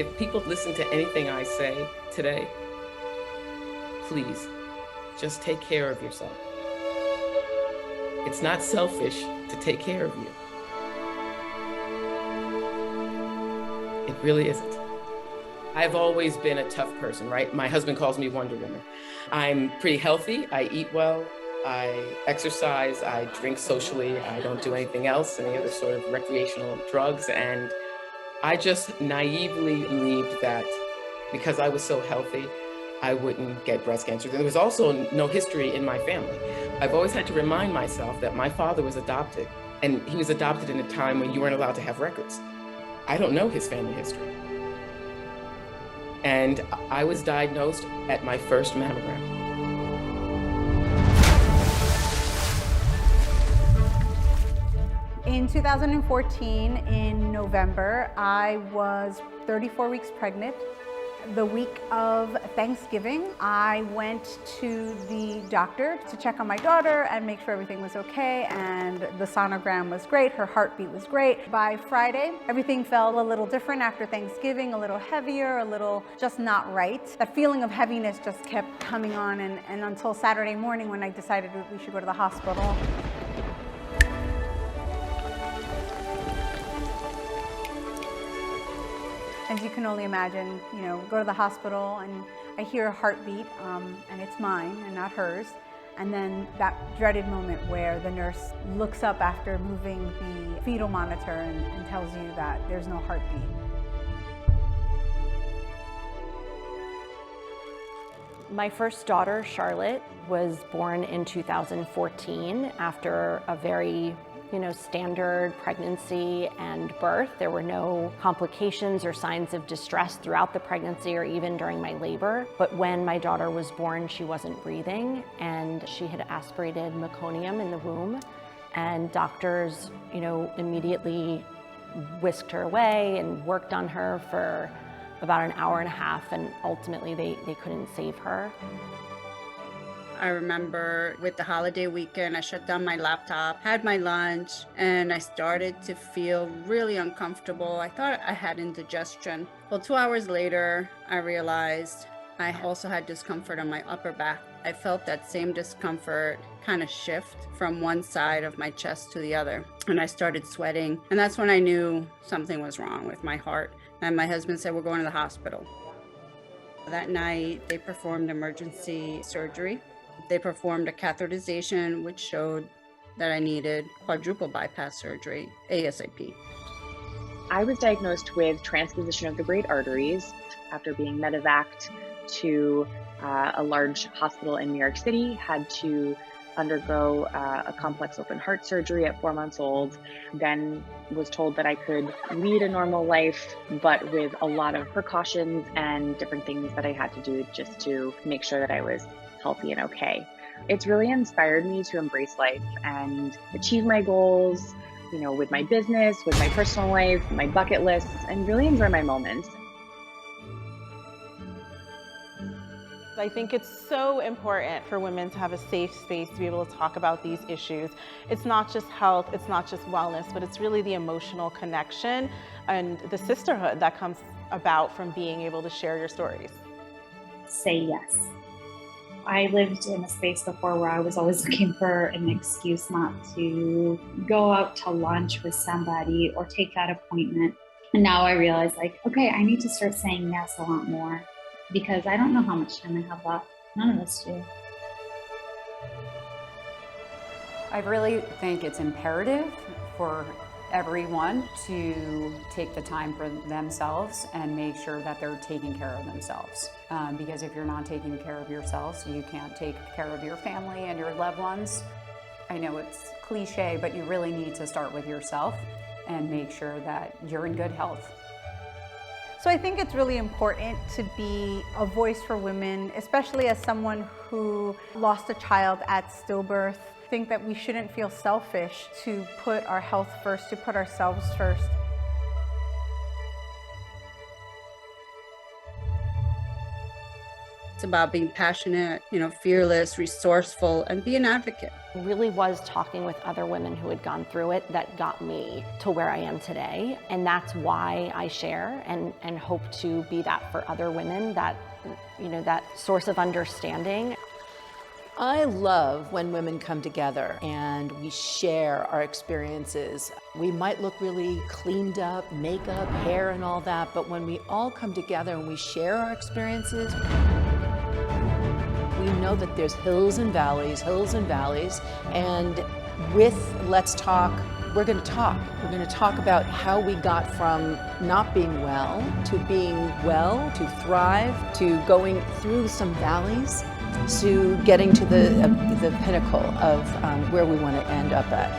If people listen to anything I say today, please just take care of yourself. It's not selfish to take care of you. It really isn't. I've always been a tough person, right? My husband calls me Wonder Woman. I'm pretty healthy. I eat well. I exercise. I drink socially. I don't do anything else, any other sort of recreational drugs. And I just naively believed that because I was so healthy, I wouldn't get breast cancer. There was also no history in my family. I've always had to remind myself that my father was adopted, and he was adopted in a time when you weren't allowed to have records. I don't know his family history. And I was diagnosed at my first mammogram. In 2014, in November, I was 34 weeks pregnant. The week of Thanksgiving, I went to the doctor to check on my daughter and make sure everything was okay, and the sonogram was great, her heartbeat was great. By Friday, everything felt a little different after Thanksgiving, a little heavier, a little just not right. That feeling of heaviness just kept coming on, and until Saturday morning when I decided we should go to the hospital. As you can only imagine, go to the hospital and I hear a heartbeat, and it's mine and not hers. And then that dreaded moment where the nurse looks up after moving the fetal monitor and tells you that there's no heartbeat. My first daughter, Charlotte, was born in 2014 after a very standard pregnancy and birth. There were no complications or signs of distress throughout the pregnancy or even during my labor. But when my daughter was born, she wasn't breathing and she had aspirated meconium in the womb. And doctors, immediately whisked her away and worked on her for about an hour and a half, and ultimately they couldn't save her. I remember with the holiday weekend, I shut down my laptop, had my lunch, and I started to feel really uncomfortable. I thought I had indigestion. Well, 2 hours later, I realized I also had discomfort on my upper back. I felt that same discomfort kind of shift from one side of my chest to the other, and I started sweating. And that's when I knew something was wrong with my heart. And my husband said, "We're going to the hospital." That night, they performed emergency surgery. They performed a catheterization, which showed that I needed quadruple bypass surgery ASAP. I was diagnosed with transposition of the great arteries after being medevaced to a large hospital in New York City, had to undergo a complex open heart surgery at 4 months old, then was told that I could lead a normal life, but with a lot of precautions and different things that I had to do just to make sure that I was healthy and okay. It's really inspired me to embrace life and achieve my goals, with my business, with my personal life, my bucket lists, and really enjoy my moments. I think it's so important for women to have a safe space to be able to talk about these issues. It's not just health, it's not just wellness, but it's really the emotional connection and the sisterhood that comes about from being able to share your stories. Say yes. I lived in a space before where I was always looking for an excuse not to go out to lunch with somebody or take that appointment. And now I realize, okay, I need to start saying yes a lot more because I don't know how much time I have left. None of us do. I really think it's imperative for everyone to take the time for themselves and make sure that they're taking care of themselves. Because if you're not taking care of yourselves, you can't take care of your family and your loved ones. I know it's cliche, but you really need to start with yourself and make sure that you're in good health. So I think it's really important to be a voice for women, especially as someone who lost a child at stillbirth. I think that we shouldn't feel selfish to put our health first, to put ourselves first. It's about being passionate, fearless, resourceful, and be an advocate. It really was talking with other women who had gone through it that got me to where I am today. And that's why I share and hope to be that for other women, that source of understanding. I love when women come together and we share our experiences. We might look really cleaned up, makeup, hair and all that, but when we all come together and we share our experiences, we know that there's hills and valleys, and with Let's Talk, we're going to talk. We're going to talk about how we got from not being well, to thrive, to going through some valleys, to getting to the pinnacle of where we want to end up at.